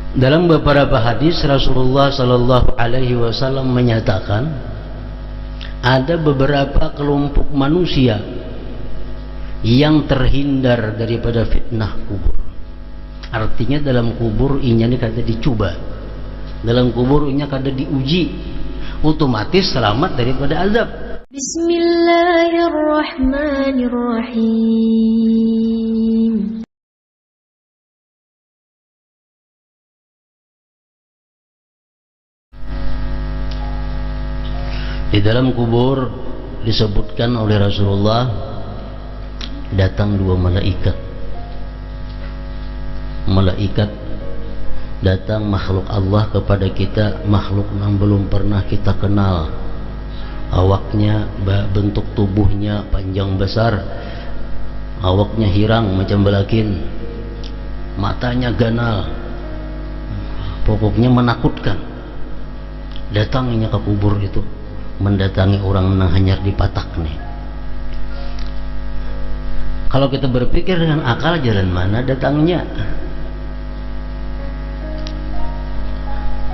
Dalam beberapa hadis Rasulullah Sallallahu Alaihi Wasallam menyatakan ada beberapa kelompok manusia yang terhindar daripada fitnah kubur. Artinya dalam kubur inya kada dicoba, dalam kubur inya kada diuji, otomatis selamat daripada azab. Bismillahirrahmanirrahim. Di dalam kubur disebutkan oleh Rasulullah datang dua malaikat. Malaikat datang makhluk Allah kepada kita, makhluk yang belum pernah kita kenal. Awaknya, bentuk tubuhnya panjang besar, awaknya hirang macam belakin, matanya ganal, pokoknya menakutkan. Datangnya ke kubur itu, mendatangi orang yang hanyar di patak nih. Kalau kita berpikir dengan akal, jalan mana datangnya?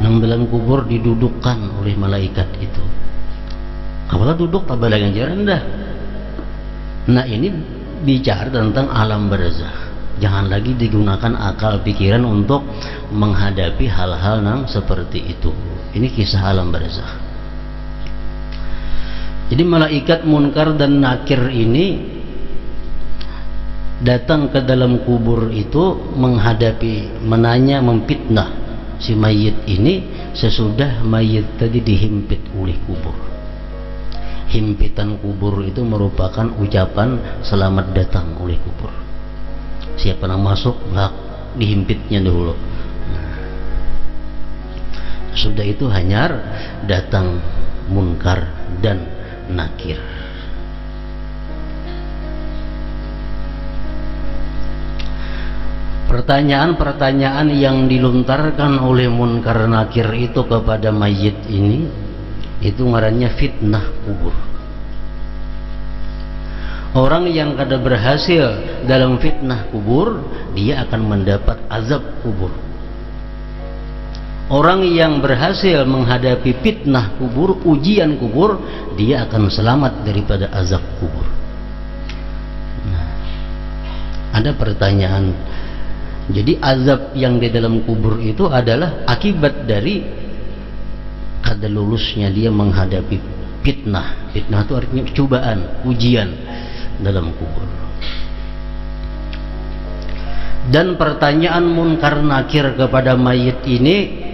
Nang dalam kubur didudukkan oleh malaikat itu. Apabila duduk tak balik jalan dah. Nah ini bicara tentang alam barzakh. Jangan lagi digunakan akal pikiran untuk menghadapi hal-hal yang seperti itu. Ini kisah alam barzakh. Jadi malaikat Munkar dan Nakir ini datang ke dalam kubur itu menghadapi, menanya, memfitnah si mayit ini sesudah mayit tadi dihimpit oleh kubur. Himpitan kubur itu merupakan ucapan selamat datang oleh kubur. Siapa yang masuk, hak dihimpitnya dulu. Sudah itu hanyar datang Munkar dan Nakir. Pertanyaan-pertanyaan yang dilontarkan oleh Munkar Nakir itu kepada mayit ini, itu ngarannya fitnah kubur. Orang yang kada berhasil dalam fitnah kubur, dia akan mendapat azab kubur. Orang yang berhasil menghadapi fitnah kubur, ujian kubur, dia akan selamat daripada azab kubur. Nah, ada pertanyaan. Jadi azab yang di dalam kubur itu adalah akibat dari kada lulusnya dia menghadapi fitnah. Fitnah itu artinya cobaan, ujian dalam kubur. Dan pertanyaan Munkar Nakir kepada mayit ini,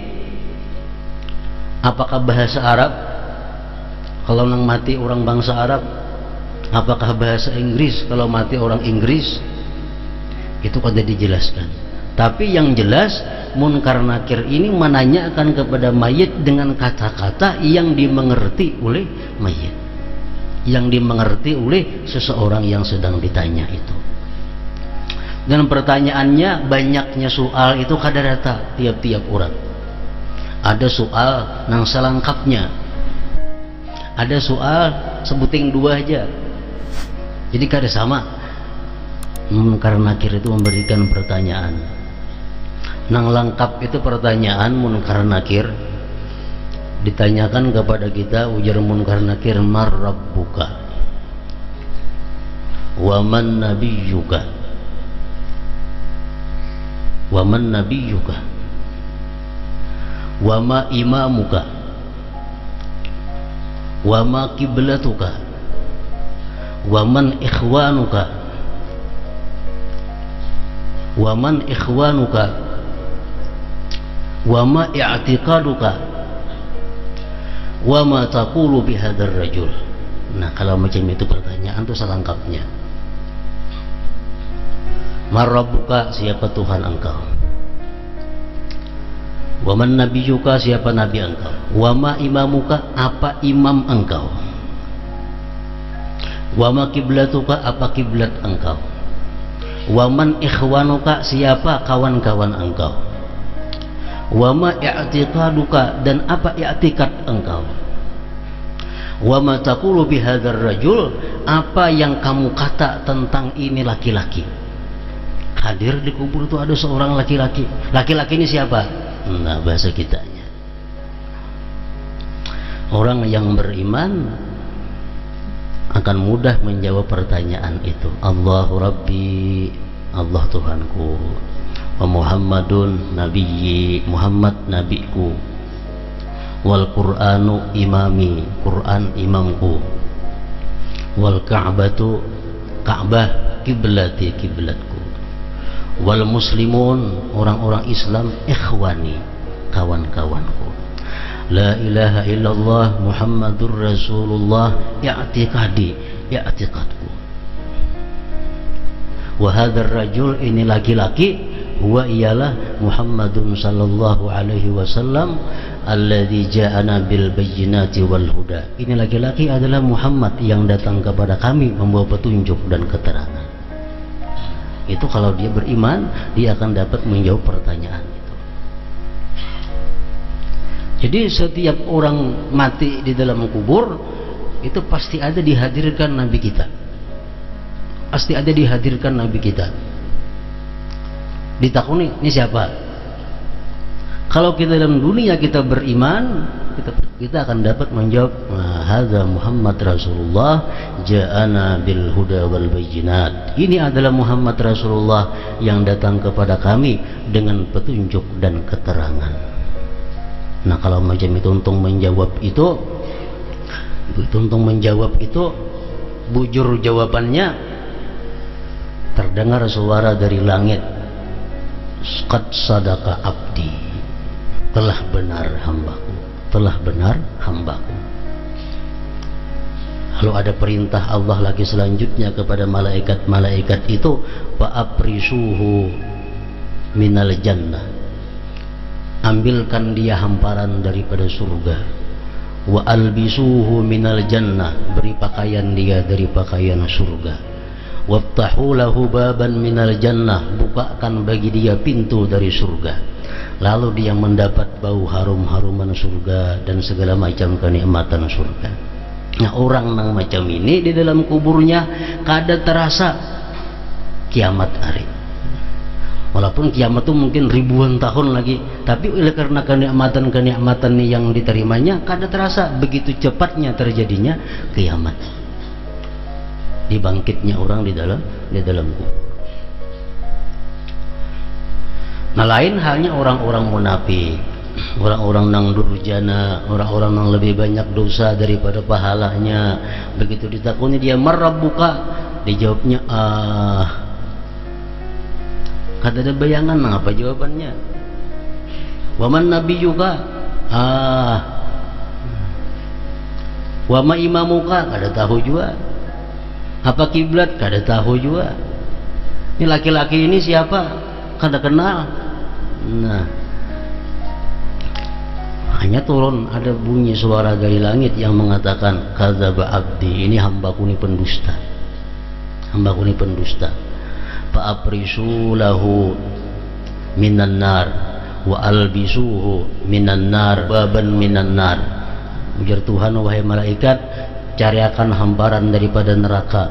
apakah bahasa Arab? Kalau nang mati orang bangsa Arab, apakah bahasa Inggris kalau mati orang Inggris? Itu kada dijelaskan. Tapi yang jelas Munkar Nakir ini menanyakan kepada mayit dengan kata-kata yang dimengerti oleh mayit, yang dimengerti oleh seseorang yang sedang ditanya itu. Dan pertanyaannya, banyaknya soal itu kada rata tiap-tiap orang. Ada soal nang selengkapnya, ada soal sebuting dua aja, jadi kada sama. Munkar Nakir itu memberikan pertanyaan nang lengkap. Itu pertanyaan Munkar Nakir ditanyakan kepada kita, ujar Munkar Nakir, mar rabbuka wa man nabiyyuka wa man nabiyyuka wa ma imamuka wa ma kiblatuka wa man ikhwanuka wa man ikhwanuka wa ma i'tiqaduka wa ma taqulu bihadzal rajul. Nah, kalau macam itu pertanyaan itu selengkapnya. Man rabbuka, siapa Tuhan engkau? Wa man nabiyyuka, siapa nabi engkau? Wa ma imamuka, apa imam engkau? Wa ma kiblatuka, apa kiblat engkau? Wa man ikhwanuka, siapa kawan-kawan engkau? Wa ma i'tiqaduka, dan apa i'tikad engkau? Wa ma taqulu bihadzal rajul, apa yang kamu kata tentang ini laki-laki? Hadir di kubur itu ada seorang laki-laki. Laki-laki ini siapa? Nah, bahasa kitanya. Orang yang beriman akan mudah menjawab pertanyaan itu. Allahu Rabbi, Allah Tuhanku, wa Muhammadun nabiyyi, Muhammad nabiku, wal Qur'anu imami, Quran imamku, wal Ka'batu, Ka'bah kiblati, kiblatku, wal muslimun, orang-orang Islam, ikhwani, kawan-kawanku, la ilaha illallah Muhammadur Rasulullah, i'tiqadi, i'tiqadku. Wa hadzal rajul, ini laki-laki, huwa ialah Muhammadun sallallahu alaihi wasallam alladzi ja'ana bil bayyinati wal huda. Ini laki-laki adalah Muhammad yang datang kepada kami membawa petunjuk dan keterangan. Itu kalau dia beriman, dia akan dapat menjawab pertanyaan itu. Jadi setiap orang mati di dalam kubur itu pasti ada dihadirkan Nabi kita. Pasti ada dihadirkan Nabi kita. Ditakuni, ini siapa? Kalau kita dalam dunia kita beriman, kita akan dapat menjawab, hadza Muhammad Rasulullah ja'ana bil huda wal bayyinat. Ini adalah Muhammad Rasulullah yang datang kepada kami dengan petunjuk dan keterangan. Nah, kalau macam itu untung menjawab itu, bujur jawabannya, terdengar suara dari langit, qad sadaqa abdi, telah benar hambaku, telah benar hambaku. Lalu ada perintah Allah lagi selanjutnya kepada malaikat-malaikat itu, fa'aprisuhu minal jannah, ambilkan dia hamparan daripada surga, wa albisuhu minal jannah, beri pakaian dia dari pakaian surga, waftahu lahu baban minal jannah, bukakan bagi dia pintu dari surga. Lalu dia mendapat bau harum-haruman surga dan segala macam kenikmatan surga. Nah, orang yang macam ini di dalam kuburnya kada terasa kiamat hari. Walaupun kiamat itu mungkin ribuan tahun lagi, tapi oleh karena kenikmatan-kenikmatan yang diterimanya kada terasa, begitu cepatnya terjadinya kiamat. Dibangkitnya orang di dalam kubur. Nah, lain halnya orang-orang munafik, orang-orang nang durjana, orang-orang yang lebih banyak dosa daripada pahalanya. Begitu ditakuni dia, marabbuka, dijawabnya kada ada bayangan apa jawabannya. Waman nabiyuka, wama imamuka, kada tahu juga. Apa kiblat, kada tahu juga. Ini laki-laki ini siapa, kada kenal. Nah, hanya turun ada bunyi suara dari langit yang mengatakan, kadzaba abdi, ini hambaku ini pendusta, hambaku ini pendusta. Fa'aprisu lahu minan nar wa albisuhu minan nar baban minan nar. Ujar Tuhan, wahai malaikat, cariakan hamparan daripada neraka,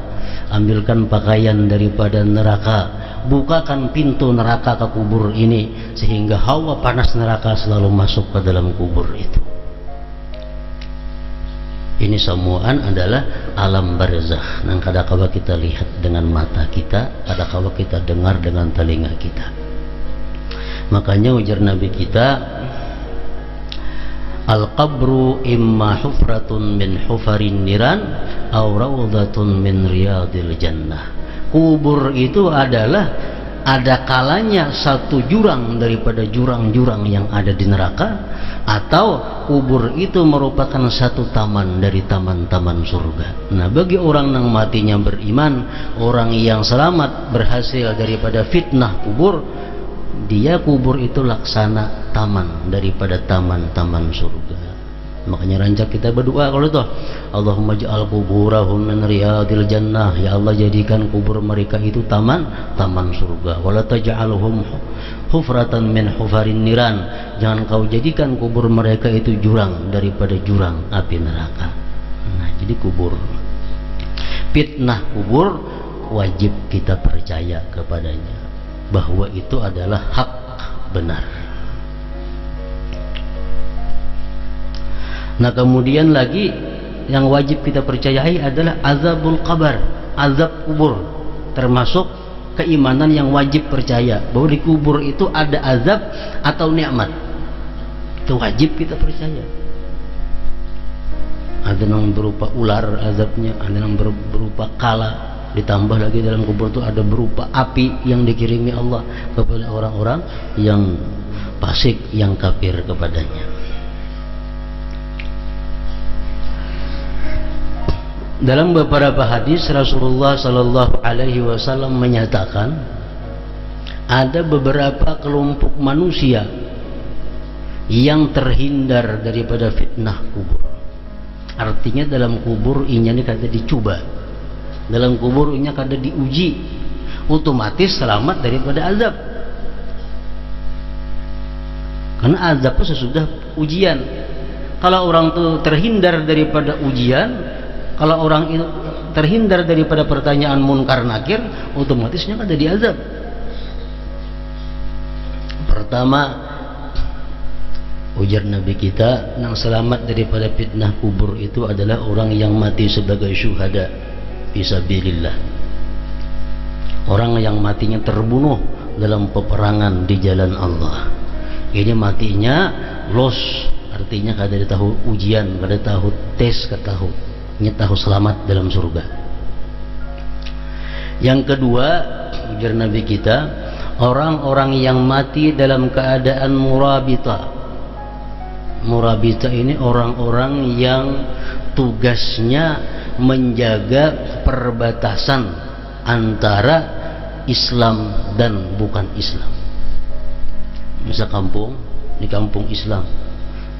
ambilkan pakaian daripada neraka, bukakan pintu neraka ke kubur ini sehingga hawa panas neraka selalu masuk ke dalam kubur itu. Ini semuaan adalah alam barzakh yang kadang-kala kita lihat dengan mata kita, kadang-kala kita dengar dengan telinga kita. Makanya ujar Nabi kita, al-qabru imma hufratun min hufarin niran aw rawdatun min riyadil jannah. Kubur itu adalah ada kalanya satu jurang daripada jurang-jurang yang ada di neraka, atau kubur itu merupakan satu taman dari taman-taman surga. Nah, bagi orang yang matinya beriman, orang yang selamat berhasil daripada fitnah kubur, dia kubur itu laksana taman daripada taman-taman surga. Makanya rancak kita berdoa kalau itu, Allahumma ja'al kuburahum min riyadil jannah, ya Allah jadikan kubur mereka itu taman surga. Wala taj'alhum hufratan min hufarin niran, jangan kau jadikan kubur mereka itu jurang daripada jurang api neraka. Nah, jadi kubur, fitnah kubur wajib kita percaya kepadanya bahwa itu adalah hak benar. Nah kemudian lagi yang wajib kita percayai adalah azabul qabr, azab kubur, termasuk keimanan yang wajib percaya bahwa di kubur itu ada azab atau nikmat. Itu wajib kita percaya. Ada yang berupa ular azabnya, ada yang berupa kala, ditambah lagi dalam kubur itu ada berupa api yang dikirimi Allah kepada orang-orang yang fasik, yang kafir kepadanya. Dalam beberapa hadis Rasulullah Sallallahu Alaihi Wasallam menyatakan ada beberapa kelompok manusia yang terhindar daripada fitnah kubur. Artinya dalam kubur inya ini kada dicoba, dalam kubur inya kada diuji, otomatis selamat daripada azab. Karena azab itu sesudah ujian. Kalau orang itu terhindar daripada ujian, kalau orang itu terhindar daripada pertanyaan munkar nakir, otomatisnya ada diazab. Pertama, ujar Nabi kita, yang selamat daripada fitnah kubur itu adalah orang yang mati sebagai syuhada fisabilillah. Orang yang matinya terbunuh dalam peperangan di jalan Allah. Ini matinya los, artinya kada tahu ujian, kada tahu tes, kada tahu tahu selamat dalam surga. Yang kedua, ujar Nabi kita, orang-orang yang mati dalam keadaan murabita. Murabita ini orang-orang yang tugasnya menjaga perbatasan antara Islam dan bukan Islam. Misal kampung, di kampung Islam,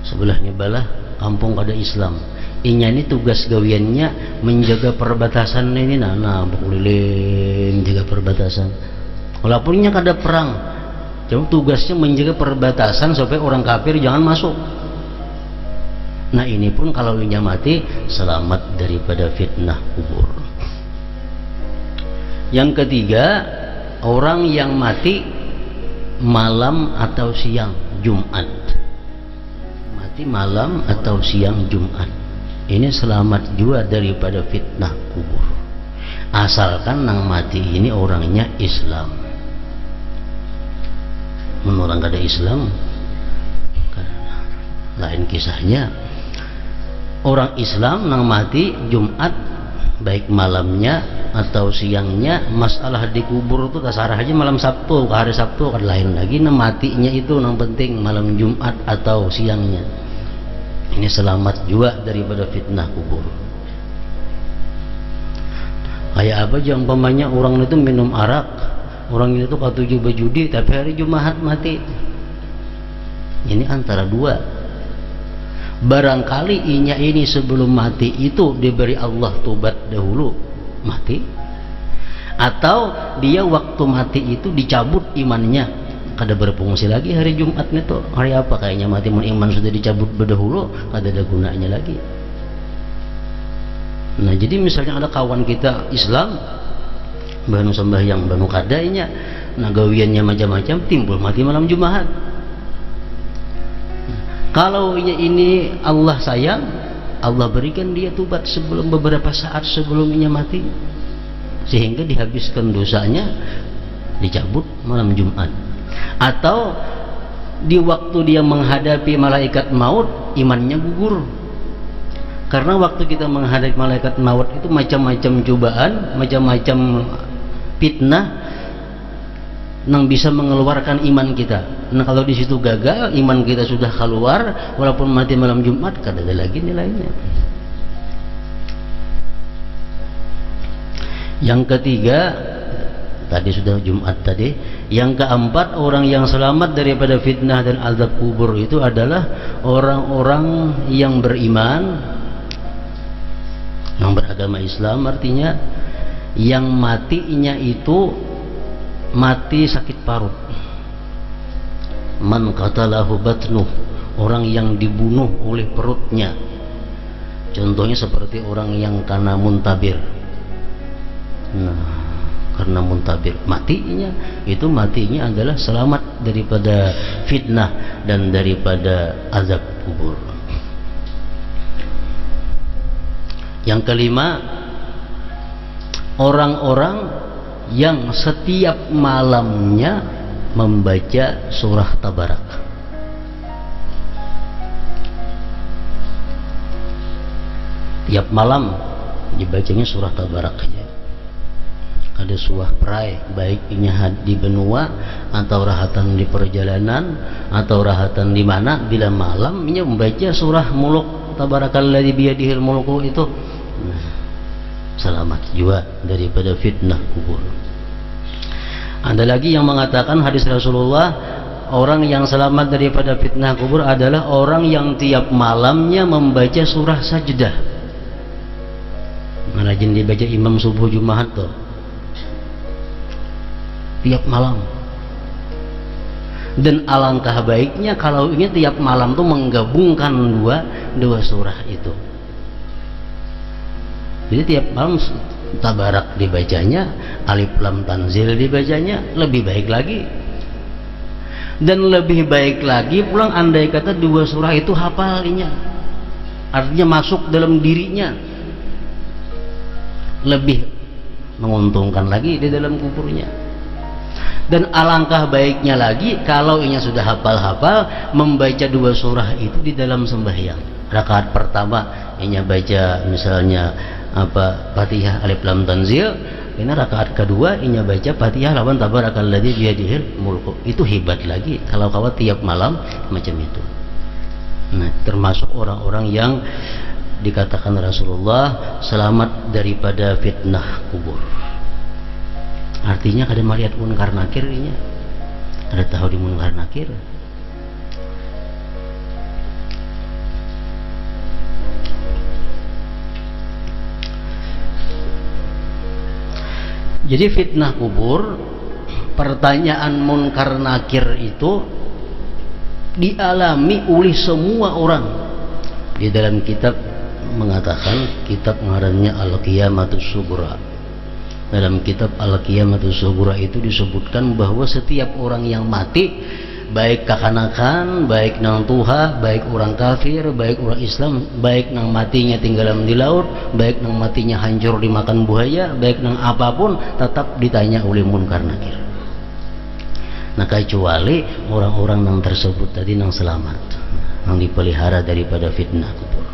sebelahnya balah kampung kada Islam. Inya ini tugas gawiannya menjaga perbatasan ini, nah berkeliling jaga perbatasan. Walaupun inya kada perang, cuma tugasnya menjaga perbatasan supaya orang kafir jangan masuk. Nah ini pun kalau inya mati selamat daripada fitnah kubur. Yang ketiga, orang yang mati malam atau siang Jumat. Mati malam atau siang Jumat. Ini selamat juga daripada fitnah kubur, asalkan nang mati ini orangnya Islam. Menurut orang kada Islam lain kisahnya. Orang Islam nang mati Jumat, baik malamnya atau siangnya, masalah di kubur itu tasarah aja malam Sabtu ke hari Sabtu kan lain lagi. Nang matinya itu nang penting malam Jumat atau siangnya. Ini selamat juga daripada fitnah kubur. Kayak apa aja umpamanya orang itu minum arak, orang itu katuju berjudi, tapi hari Jumat mati. Ini antara dua. Barangkali inya ini sebelum mati itu diberi Allah tobat dahulu mati, atau dia waktu mati itu dicabut imannya, kada berfungsi lagi hari Jumat itu. Hari apa kayaknya mati mun iman sudah dicabut berdahulu, kada ada gunanya lagi. Nah jadi misalnya ada kawan kita Islam banu sembahyang banu kadainya, nah gawiannya macam-macam, timbul mati malam Jumat. Kalau ini Allah sayang, Allah berikan dia tobat sebelum beberapa saat sebelumnya mati, sehingga dihabiskan dosanya, dicabut malam Jumat. Atau di waktu dia menghadapi malaikat maut, imannya gugur. Karena waktu kita menghadapi malaikat maut itu macam-macam cobaan, macam-macam fitnah yang bisa mengeluarkan iman kita. Nah kalau di situ gagal, iman kita sudah keluar, walaupun mati malam Jumat, kada ada lagi nilainya. Yang ketiga, tadi sudah Jumat tadi. Yang keempat, orang yang selamat daripada fitnah dan azab kubur itu adalah orang-orang yang beriman, yang beragama Islam, artinya yang matinya itu mati sakit parut. Man qatalahu batnuh, orang yang dibunuh oleh perutnya. Contohnya seperti orang yang karena muntabir. Nah, karena muntabir matinya adalah selamat daripada fitnah dan daripada azab kubur. Yang kelima, orang-orang yang setiap malamnya membaca surah Tabarak. Tiap malam dibacanya surah Tabarak. Ada surah perai, baik ini di benua atau rahatan di perjalanan atau rahatan di mana, bila malam ini membaca surah Muluk, Tabarakalladzi biyadihil mulku itu, selamat juga daripada fitnah kubur. Ada lagi yang mengatakan hadis Rasulullah, orang yang selamat daripada fitnah kubur adalah orang yang tiap malamnya membaca surah Sajdah. Rajin dibaca imam subuh Jumat tuh, tiap malam. Dan alangkah baiknya kalau ini tiap malam tuh menggabungkan dua surah itu. Jadi tiap malam Tabarak dibacanya, Alif Lam Tanzil dibacanya, lebih baik lagi. Dan lebih baik lagi pulang andai kata dua surah itu hafalnya, artinya masuk dalam dirinya, lebih menguntungkan lagi di dalam kuburnya. Dan alangkah baiknya lagi kalau ini sudah hafal-hafal membaca dua surah itu di dalam sembahyang. Rakaat pertama ini baca misalnya Fatihah Alif Lam Tanzil, ini rakaat kedua ini baca Fatihah lawan Tabarakalladzi biyadihil mulku. Itu hebat lagi kalau kawat tiap malam macam itu. Nah, termasuk orang-orang yang dikatakan Rasulullah selamat daripada fitnah kubur. Artinya kada melihat munkar nakir ini, ada tahu di munkar nakir. Jadi fitnah kubur, pertanyaan munkar nakir itu dialami oleh semua orang. Di dalam kitab mengatakan, kitab ngarannya Al-Qiyamatus Sughra. Dalam kitab Al-Qiyamatus Sughra itu disebutkan bahwa setiap orang yang mati, baik kakanakan, baik nang tuha, baik orang kafir, baik orang Islam, baik nang matinya tinggalan di laut, baik nang matinya hancur dimakan buaya, baik nang apapun, tetap ditanya oleh munkar nakir. Nah, kecuali orang-orang yang tersebut tadi nang selamat, yang dipelihara daripada fitnah kubur.